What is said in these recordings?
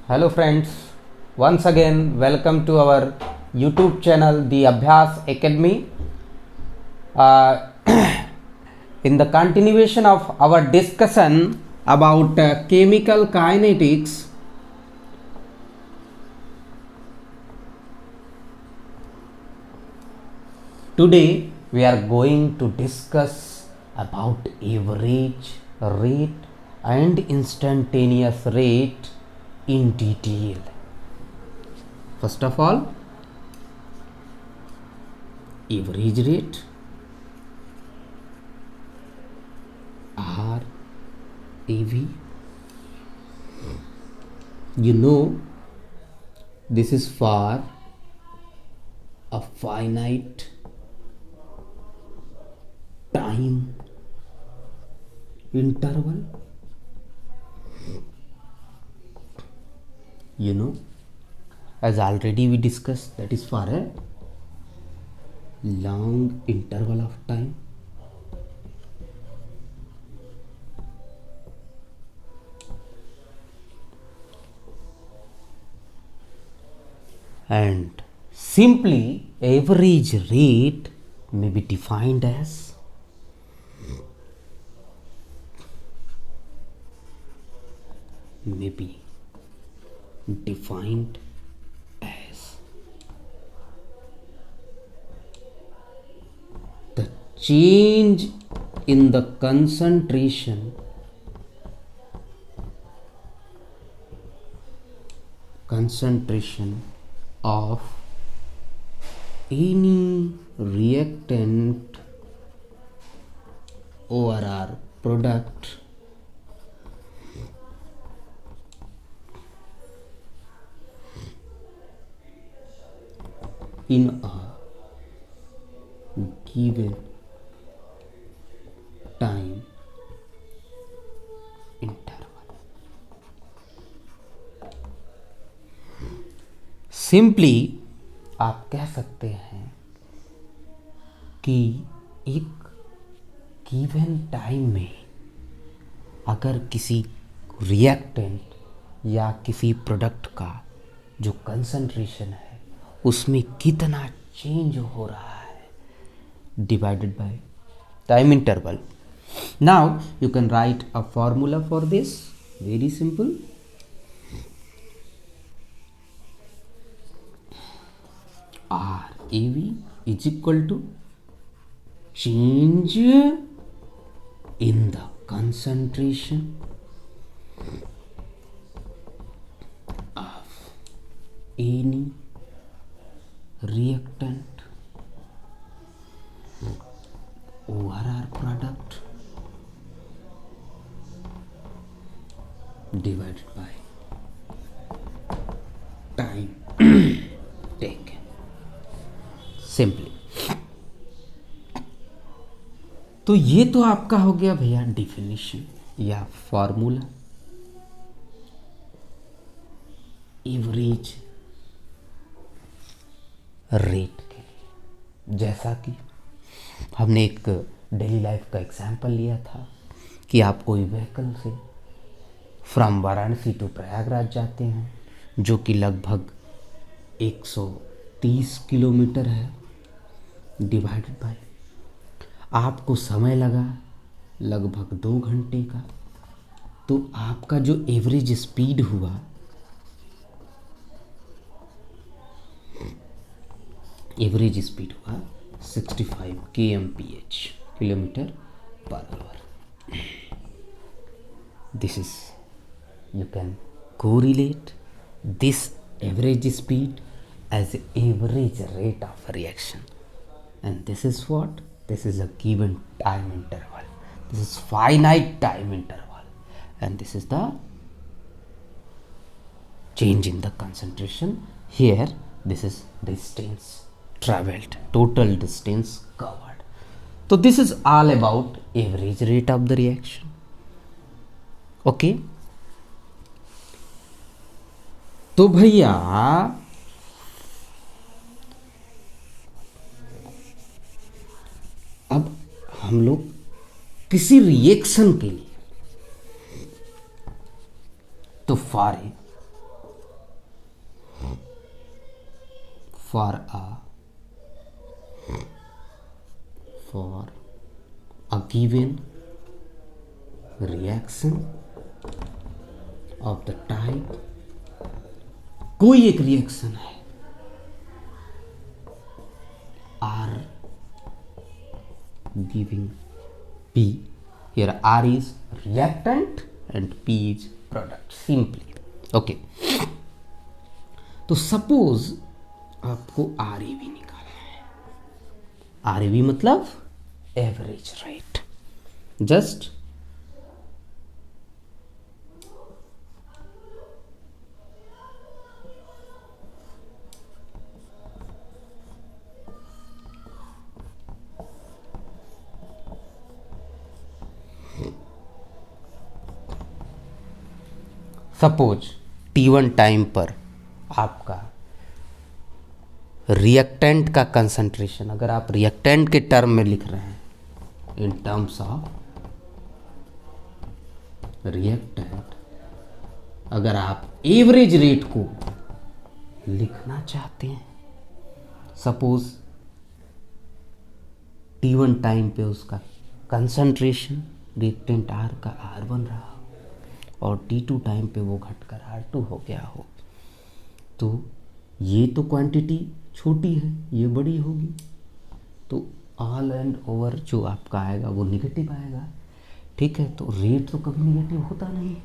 Hello friends, once again welcome to our YouTube channel The Abhyas Academy. Uh, in the continuation of our discussion about chemical kinetics, today we are going to discuss about average rate and instantaneous rate in detail. First of all, average rate RAV. You know, this is for a finite time interval. You know, as already we discussed, that is for a long interval of time. And simply average rate may be defined as the change in the concentration of any reactant or product in a given time interval. Simply आप कह सकते हैं कि एक given time में अगर किसी reactant या किसी प्रोडक्ट का जो कंसंट्रेशन है उसमें कितना चेंज हो रहा है divided by time interval. Now you can right a formula for this. Very simple. RAV is equal to change in the concentration of any reactant or product divided by time taken. Simply. तो ये तो आपका हो गया भैया definition या formula average rate के लिए. जैसा कि हमने एक डेली लाइफ का एग्जांपल लिया था कि आप कोई व्हीकल से फ्रॉम वाराणसी टू प्रयागराज जाते हैं जो कि लगभग 130 किलोमीटर है. डिवाइडेड बाय आपको समय लगा लगभग 2 घंटे का, तो आपका जो एवरेज स्पीड हुआ एवरेज स्पीड हुआ 65 kmph kilometre per hour. This is you can correlate this average speed as average rate of reaction, and this is what? This is a given time interval. This is finite time interval, and this is the change in the concentration. Here this is distance traveled, total distance covered. So this is all about average rate of the reaction. Okay, तो भैया अब हम लोग किसी reaction के लिए तो for for a given reaction of the type, कोई एक रिएक्शन है R giving P. Here R is reactant and P is product. Simply. Okay. तो सपोज आपको RAV निकालना है. RAV मतलब average rate. Just suppose T1 time पर आपका रिएक्टेंट का कंसंट्रेशन, अगर आप रिएक्टेंट के टर्म में लिख रहे हैं, इन टर्म्स ऑफ रिएक्टेंट, अगर आप एवरेज रेट को लिखना चाहते हैं, सपोज T1 टाइम पे उसका कंसंट्रेशन रिएक्टेंट R का R बन रहा हो और T2 टाइम पे वो घटकर R2 हो गया हो, तो ये तो क्वांटिटी छोटी है, ये बड़ी होगी, तो ऑल एंड ओवर जो आपका आएगा वो निगेटिव आएगा. ठीक है, तो रेट तो कभी निगेटिव होता नहीं,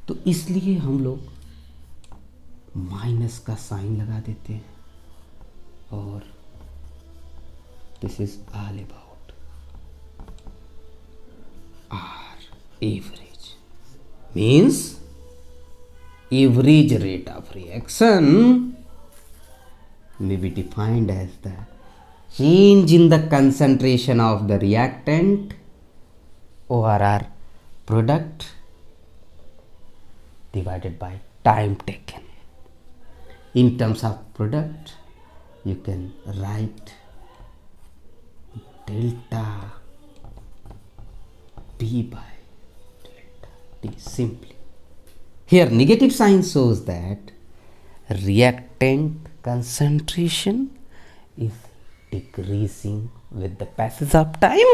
तो इसलिए हम लोग माइनस का साइन लगा देते हैं और this is all about R average. Means average rate of reaction may be defined as the change in the concentration of the reactant or product divided by time taken. In terms of product, you can write delta P by T simply. Here negative sign shows that reactant concentration is decreasing with the passage of time,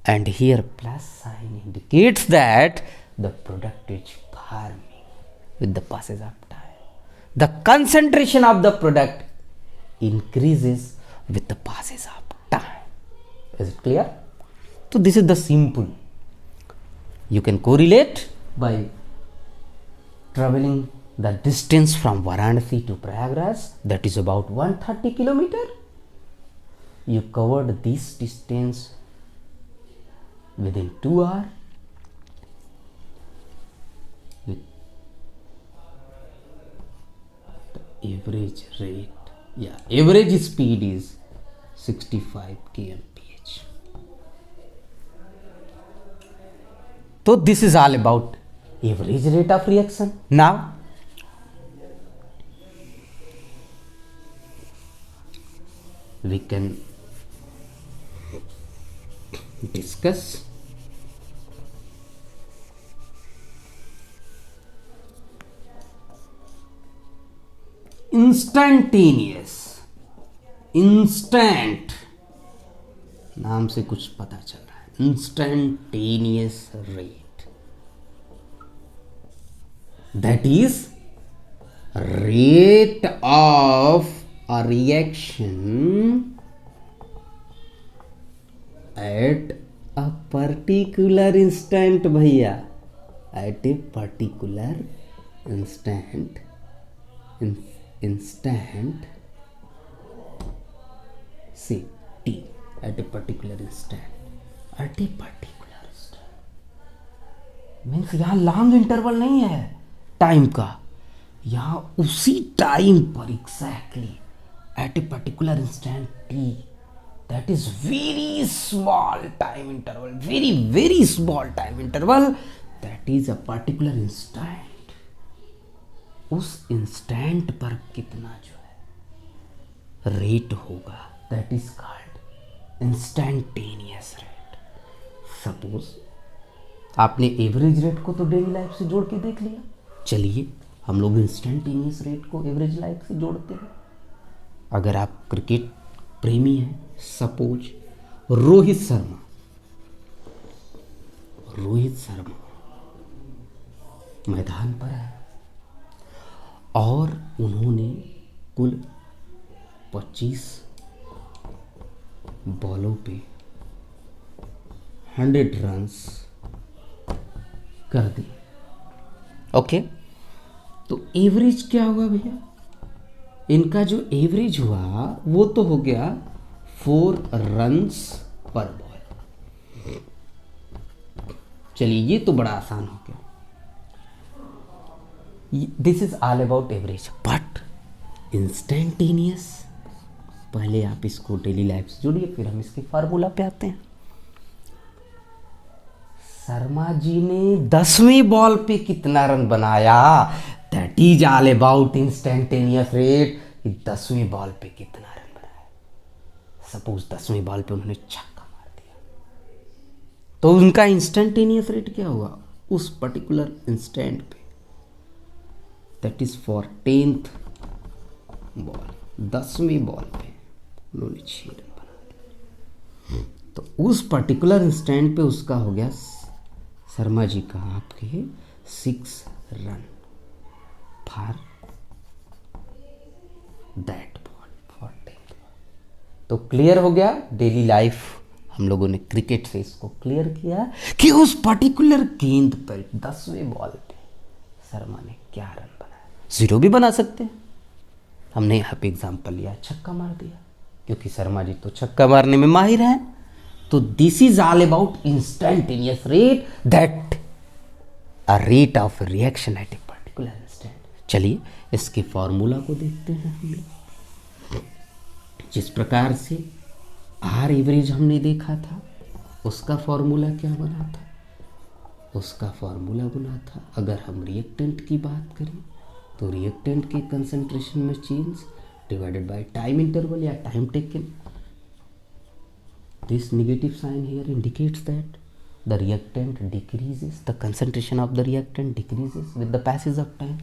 and here plus sign indicates that the product is forming with the passage of time. The concentration of the product increases with the passage of time. Is it clear? So this is the simple. You can correlate by traveling the distance from Varanasi to Prayagraj, that is about 130 kilometer. You covered this distance within 2 hours with the average rate. Average speed is 65 kmph. So this is all about average rate of reaction. Now we can discuss instantaneous. Instant नाम से कुछ पता चल रहा है. Instantaneous rate, that is rate of a reaction at a particular instant. भैया, at a particular instant say t, at a particular instant, at a particular instant means यहाँ long interval नहीं है टाइम का, यहाँ उसी टाइम पर exactly at a particular instant T, that is very small time interval, very very small time interval, that is a particular instant. उस instant पर कितना जो है रेट होगा, that is called instantaneous rate. Suppose आपने average rate को तो daily life से जोड़ के देख लिया, चलिए हम लोग इंस्टेंटेनियस रेट को एवरेज लाइफ से जोड़ते हैं. अगर आप क्रिकेट प्रेमी हैं, सपोज रोहित शर्मा मैदान पर है और उन्होंने कुल 25 बॉलों पे 100 रन्स कर दिए। ओके, तो एवरेज क्या हुआ भैया? इनका जो एवरेज हुआ वो तो हो गया 4 रन्स पर बॉल। चलिए, ये तो बड़ा आसान हो गया। This is all about average. But instantaneous, पहले आप इसको डेली लाइफ से जोड़िए, फिर हम इसके फार्मूला पे आते हैं। शर्मा जी ने 10वीं बॉल पे कितना रन बनाया? That is all about instantaneous rate. 10वीं बॉल पे कितना रन बनाया? सपोज 10वीं बॉल पे उन्होंने छक्का मार दिया, तो उनका इंस्टेंटेनियस रेट क्या हुआ उस पर्टिकुलर इंस्टेंट पे? That is for 10th ball, 10वीं बॉल पे उन्होंने 6 रन बना दिया। तो उस पर्टिकुलर इंस्टेंट पे उसका हो गया, शर्मा जी का आपके 6 run for that ball, for 10th। तो क्लियर हो गया डेली लाइफ। हम लोगों ने क्रिकेट से इसको क्लियर किया कि उस पर्टिकुलर गेंद पर 10वें बॉल पे शर्मा ने क्या रन बनाया। 0 भी बना सकते हैं, हमने यहाँ पे एग्जाम्पल लिया, छक्का मार दिया, क्योंकि शर्मा जी तो छक्का मारने में माहिर हैं। तो this is all about instantaneous rate, that a rate of reaction at a particular instant. चलिए इसके फॉर्मूला को देखते हैं हम लोग। जिस प्रकार से आर एवरेज हमने देखा था, उसका फॉर्मूला क्या बना था? उसका फॉर्मूला बना था, अगर हम रिएक्टेंट की बात करें तो रिएक्टेंट के कंसंट्रेशन में change divided by time interval या time taken. This negative sign here indicates that the reactant decreases, the concentration of the reactant decreases with the passage of time।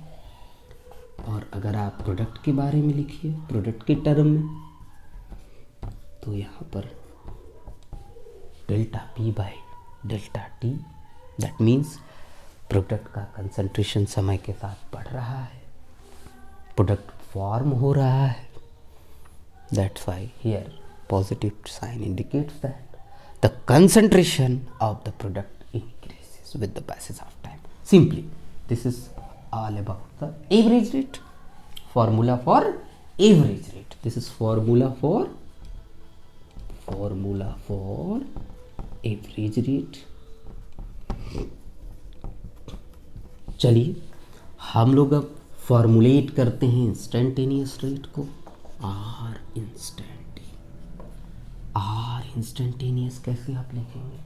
और अगर आप प्रोडक्ट के बारे में लिखिए, प्रोडक्ट के टर्म में, तो यहाँ पर delta P by delta T, that means product का कंसंट्रेशन समय के साथ बढ़ रहा है, प्रोडक्ट फॉर्म हो रहा है। That's why here positive sign indicates that the concentration of the product increases with the passage of time. Simply, this is all about the average rate. Formula for average rate. This is formula for average rate. चलिए हम लोग अब formulate करते हैं instantaneous rate को। Are instantaneous कैसे आप लिखेंगे?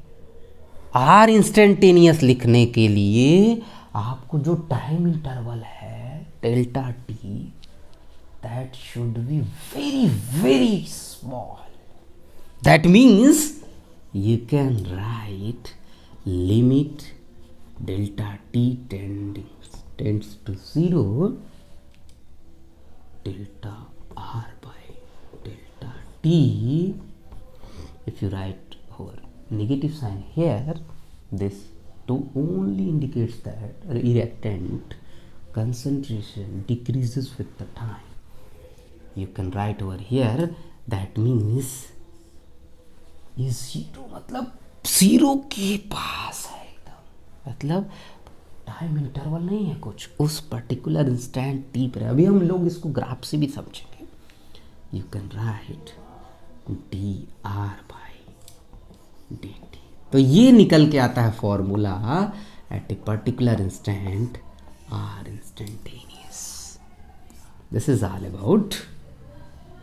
आर इंस्टेंटेनियस लिखने के लिए आपको जो टाइम इंटरवल है delta T, that should be very very small. That means you can write limit delta T tends to 0, delta R by delta T. If you write over negative sign here, this 2 only indicates that reactant concentration decreases with the time. You can write over here, that means ये 0 मतलब 0 के पास है एकदम, मतलब time interval नहीं है कुछ, उस पर्टिकुलर इंस्टेंट टी पर। अभी हम लोग इसको ग्राफ से भी समझेंगे। You can write D R by D T. तो ये निकल के आता है formula at a particular instant or instantaneous. This is all about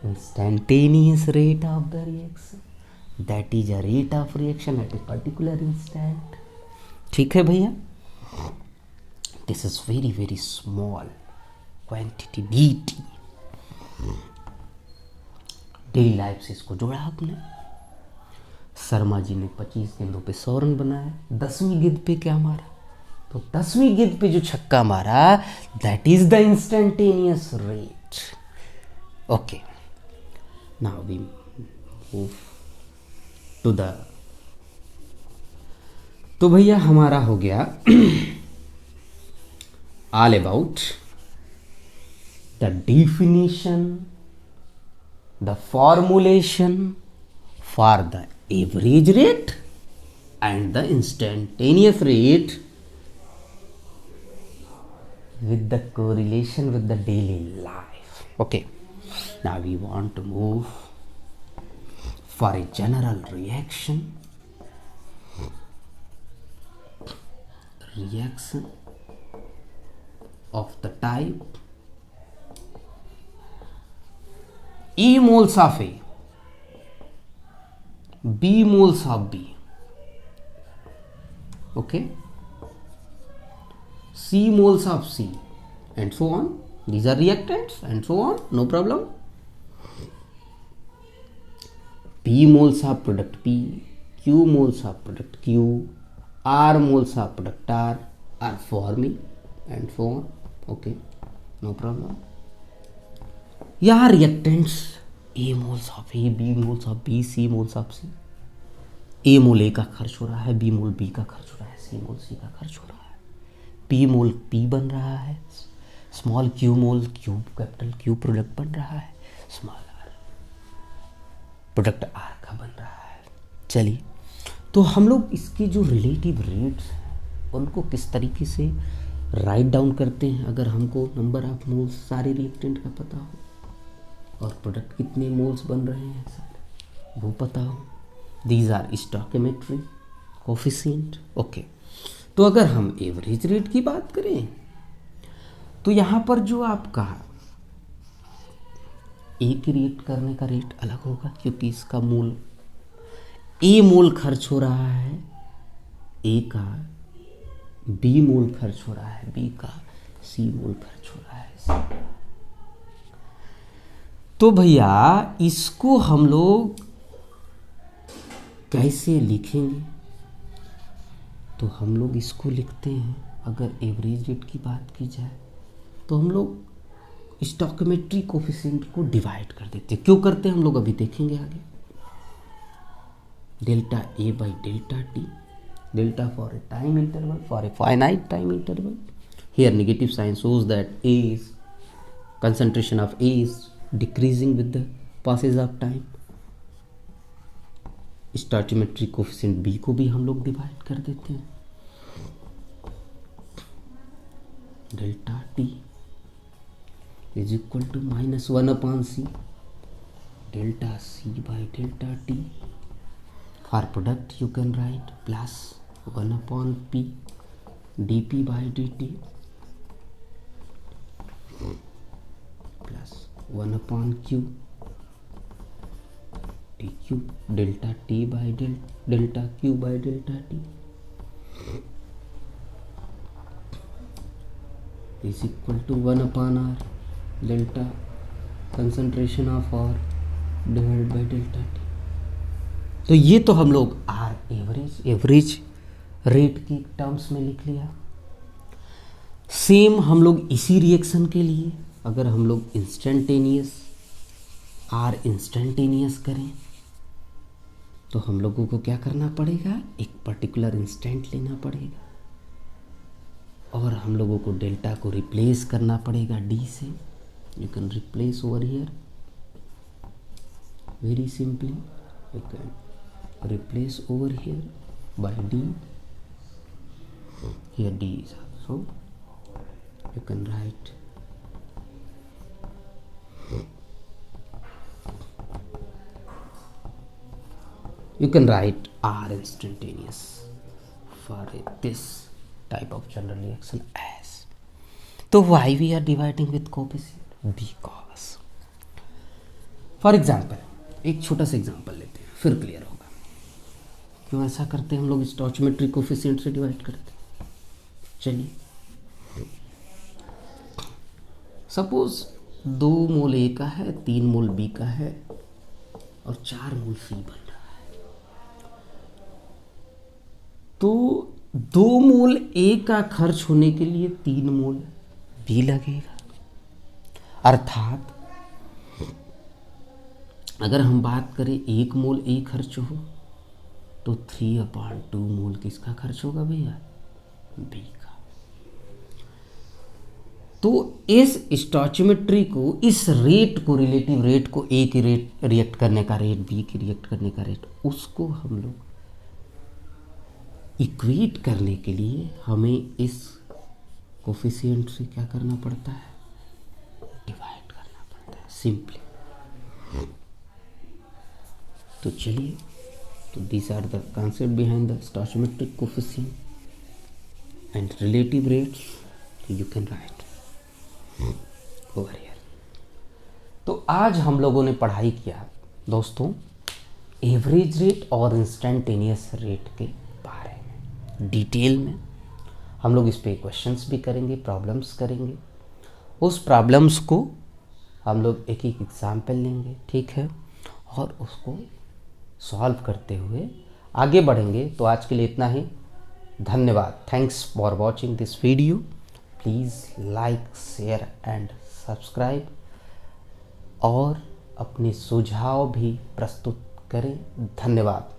instantaneous rate of the reaction, that is a rate of reaction at a particular instant. ठीक है भैया, this is very very small quantity D T. Daily life से इसको जोड़ा आपने। शर्मा जी ने 25 गेंदों पे 100 रन बनाया, 10वीं गेंद पे क्या मारा? तो 10वीं गेंद पे जो छक्का मारा, that is the instantaneous rate. Okay, now we move to the, तो भैया हमारा हो गया all about the definition, the formulation for the average rate and the instantaneous rate with the correlation with the daily life. Okay, now we want to move for a general reaction of the type E moles of A, B moles of B, okay, C moles of C, and so on. These are reactants and so on, no problem. P moles of product P, Q moles of product Q, R moles of product R are forming and so on, okay, no problem. यहाँ reactants A moles of A, B moles of B, C moles of C. A mole A का खर्च हो रहा है, B मोल B का खर्च हो रहा है, सी मोल सी का खर्च हो रहा है, पी मोल पी बन रहा है, स्मॉल क्यू मोल क्यू कैपिटल क्यू प्रोडक्ट बन रहा है, स्मॉल आर प्रोडक्ट आर का बन रहा है। चलिए, तो हम लोग इसके जो रिलेटिव रेट्स हैं उनको किस तरीके से राइट डाउन करते हैं। अगर हमको नंबर ऑफ मोल्स सारे रिएक्टेंट का पता हो और प्रोडक्ट कितने मोल्स बन रहे हैं सारे वो पता हो, these are stoichiometric coefficient. Okay, तो अगर हम एवरेज रेट की बात करें तो यहाँ पर जो आपका ए की रिएक्ट करने का रेट अलग होगा, क्योंकि इसका मोल ए मोल खर्च हो रहा है ए का, बी मोल खर्च हो रहा है बी का, सी मोल खर्च हो रहा है सी का। तो भैया इसको हम लोग कैसे लिखेंगे? तो हम लोग इसको लिखते हैं, अगर एवरेज रेट की बात की जाए तो हम लोग स्टोइकियोमेट्रिक कोफिशिएंट को डिवाइड कर देते हैं। क्यों करते हैं हम लोग अभी देखेंगे आगे। Delta A by delta T, delta for a time interval, for a finite time interval. Here negative sign shows that A is concentration of A is decreasing with the passage of time। Stoichiometric coefficient B को भी हम लोग divide कर देते हैं, delta T is equal to -1/c delta C by delta T. For product you can write +1/p dp by dt +1/q dq delta t by delta q by delta t is equal to 1/r delta concentration of R divided by delta t। तो ये तो हम लोग are average rate की terms में लिख लिया। Same हम लोग इसी रिएक्शन के लिए अगर हम लोग इंस्टेंटेनियस करें तो हम लोगों को क्या करना पड़ेगा, एक पर्टिकुलर इंस्टेंट लेना पड़ेगा और हम लोगों को डेल्टा को रिप्लेस करना पड़ेगा डी से। You can replace over here very simply, you can replace over here bye D. Here D is also, you can write R instantaneous for this type of general reaction as। तो why we are dividing with coefficient? Because for example एक छोटा सा example लेते हैं फिर clear होगा क्यों ऐसा करते हैं हम लोग, स्टोइकियोमेट्रिक कोफिशिएंट से डिवाइड करते हैं। चलिए, सपोज 2 मोल ए का है, 3 मोल बी का है और 4 मोल सी बन रहा है। तो 2 मोल ए का खर्च होने के लिए 3 मोल बी लगेगा, अर्थात अगर हम बात करें 1 मोल ए खर्च हो तो 3/2 मोल किसका खर्च होगा भैया? बी का। तो इस स्टोइचियोमेट्री को, इस रेट को, रिलेटिव रेट को, ए की रेट रिएक्ट करने का रेट, बी की रिएक्ट करने का रेट, उसको हम लोग इक्वेट करने के लिए हमें इस कोफिशिएंट से क्या करना पड़ता है? डिवाइड करना पड़ता है सिंपली। तो चलिए, तो this are the concept behind the stoichiometric coefficient and relative rates. You can write over here. तो आज हम लोगों ने पढ़ाई किया दोस्तों एवरेज रेट और इंस्टेंटेनियस रेट के बारे में डिटेल में। हम लोग इस पे क्वेश्चंस भी करेंगे, प्रॉब्लम्स करेंगे। उस प्रॉब्लम्स को हम लोग एक एक एग्जाम्पल लेंगे, ठीक है, और उसको सॉल्व करते हुए आगे बढ़ेंगे। तो आज के लिए इतना ही। धन्यवाद। Thanks for watching this video. Please like, share and subscribe, और अपने सुझाव भी प्रस्तुत करें। धन्यवाद।